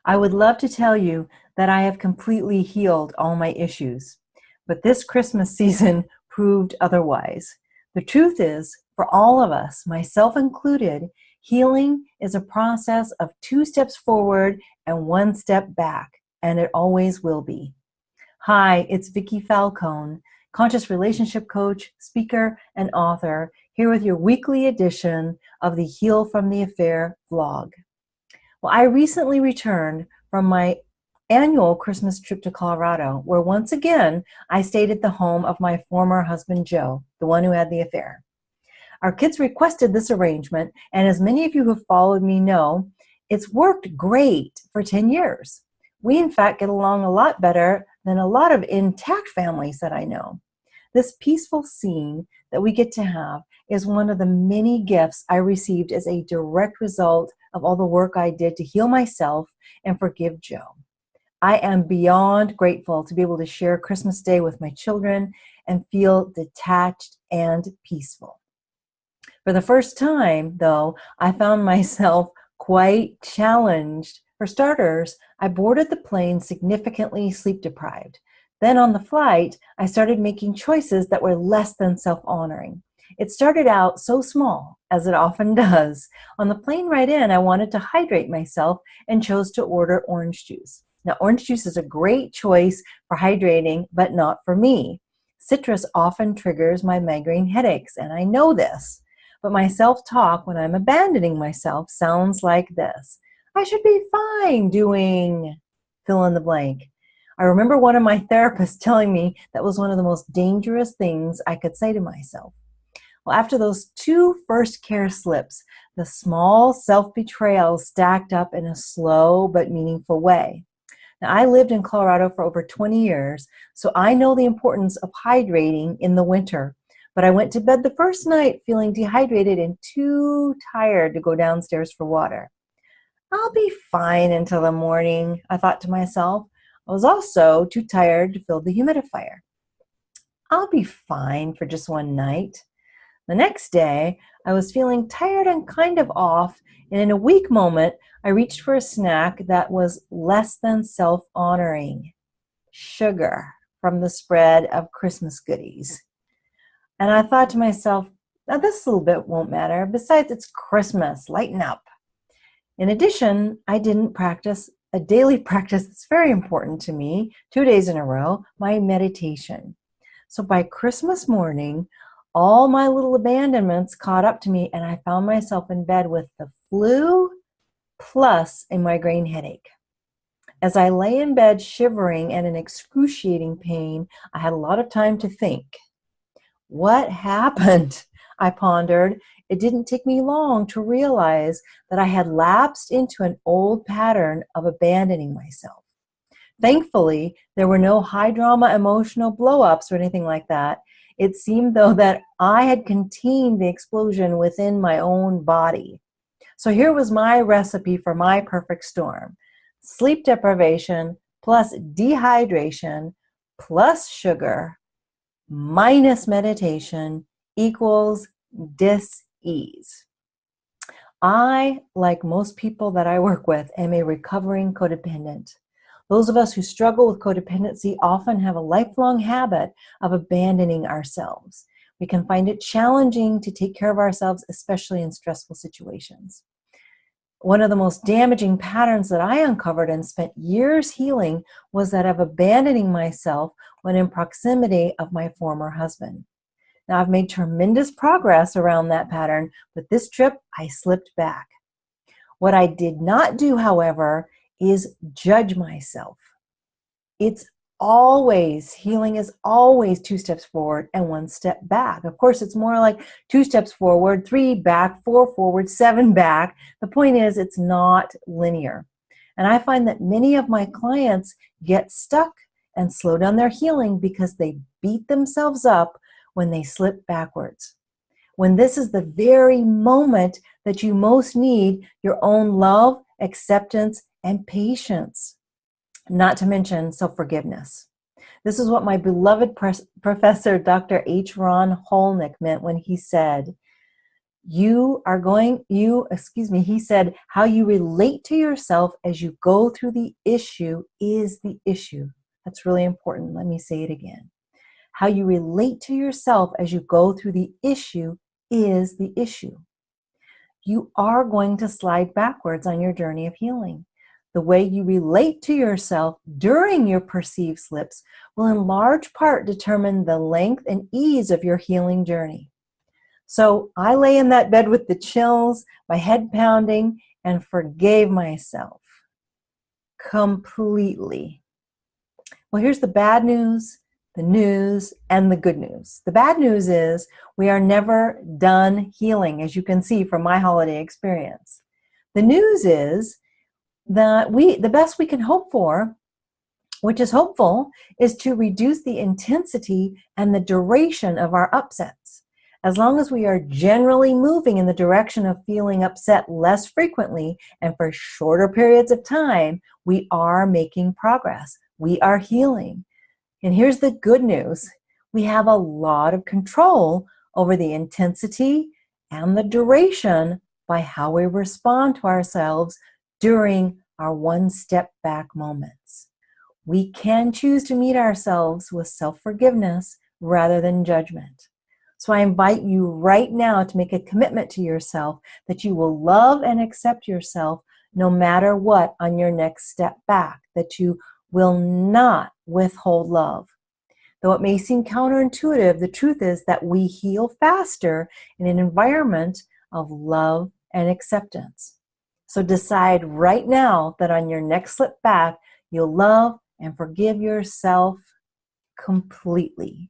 I would love to tell you that I have completely healed all my issues, but this Christmas season proved otherwise. The truth is, for all of us, myself included, healing is a process of 2 steps forward and 1 step back, and it always will be. Hi, it's Vickie Falcone, conscious relationship coach, speaker, and author, here with your weekly edition of the Heal from the Affair vlog. Well, I recently returned from my annual Christmas trip to Colorado, where once again I stayed at the home of my former husband, Joe, the one who had the affair. Our kids requested this arrangement, and as many of you who followed me know, it's worked great for 10 years. We, in fact, get along a lot better than a lot of intact families that I know. This peaceful scene that we get to have is one of the many gifts I received as a direct result of all the work I did to heal myself and forgive Joe. I am beyond grateful to be able to share Christmas Day with my children and feel detached and peaceful. For the first time, though, I found myself quite challenged. For starters, I boarded the plane significantly sleep deprived. Then on the flight, I started making choices that were less than self-honoring. It started out so small, as it often does. On the plane ride in, I wanted to hydrate myself and chose to order orange juice. Now, orange juice is a great choice for hydrating, but not for me. Citrus often triggers my migraine headaches, and I know this. But my self-talk when I'm abandoning myself sounds like this. I should be fine doing fill in the blank. I remember one of my therapists telling me that was one of the most dangerous things I could say to myself. Well, after those 2 first care slips, the small self-betrayal stacked up in a slow but meaningful way. Now, I lived in Colorado for over 20 years, so I know the importance of hydrating in the winter. But I went to bed the first night feeling dehydrated and too tired to go downstairs for water. I'll be fine until the morning, I thought to myself. I was also too tired to fill the humidifier. I'll be fine for just one night. The next day, I was feeling tired and kind of off, and in a weak moment, I reached for a snack that was less than self-honoring. Sugar from the spread of Christmas goodies. And I thought to myself, now this little bit won't matter. Besides, it's Christmas. Lighten up. In addition, I didn't practice a daily practice that's very important to me, 2 days in a row, my meditation. So by Christmas morning, all my little abandonments caught up to me, and I found myself in bed with the flu plus a migraine headache. As I lay in bed shivering and in excruciating pain, I had a lot of time to think. What happened? I pondered. It didn't take me long to realize that I had lapsed into an old pattern of abandoning myself. Thankfully, there were no high drama emotional blow-ups or anything like that. It seemed, though, that I had contained the explosion within my own body. So here was my recipe for my perfect storm. Sleep deprivation plus dehydration plus sugar minus meditation equals dis-ease. I, like most people that I work with, am a recovering codependent. Those of us who struggle with codependency often have a lifelong habit of abandoning ourselves. We can find it challenging to take care of ourselves, especially in stressful situations. One of the most damaging patterns that I uncovered and spent years healing was that of abandoning myself when in proximity of my former husband. Now, I've made tremendous progress around that pattern, but this trip I slipped back. What I did not do, however, is judge myself. Healing is always 2 steps forward and 1 step back. Of course, it's more like 2 steps forward, 3 back, 4 forward, 7 back. The point is, it's not linear. And I find that many of my clients get stuck and slow down their healing because they beat themselves up when they slip backwards. When this is the very moment that you most need your own love, acceptance, and patience, not to mention self-forgiveness. This is what my beloved professor, Dr. H. Ron Holnick, meant when he said, he said, how you relate to yourself as you go through the issue is the issue. That's really important. Let me say it again. How you relate to yourself as you go through the issue is the issue. You are going to slide backwards on your journey of healing. The way you relate to yourself during your perceived slips will in large part determine the length and ease of your healing journey. So I lay in that bed with the chills, my head pounding, and forgave myself completely. Well, here's the bad news, the news, and the good news. The bad news is we are never done healing, as you can see from my holiday experience. The news is that the best we can hope for, which is hopeful, is to reduce the intensity and the duration of our upsets. As long as we are generally moving in the direction of feeling upset less frequently and for shorter periods of time, we are making progress. We are healing. And here's the good news. We have a lot of control over the intensity and the duration by how we respond to ourselves during our one step back moments. We can choose to meet ourselves with self-forgiveness rather than judgment. So I invite you right now to make a commitment to yourself that you will love and accept yourself no matter what on your next step back, that you will not withhold love. Though it may seem counterintuitive, the truth is that we heal faster in an environment of love and acceptance. So decide right now that on your next slip back, you'll love and forgive yourself completely.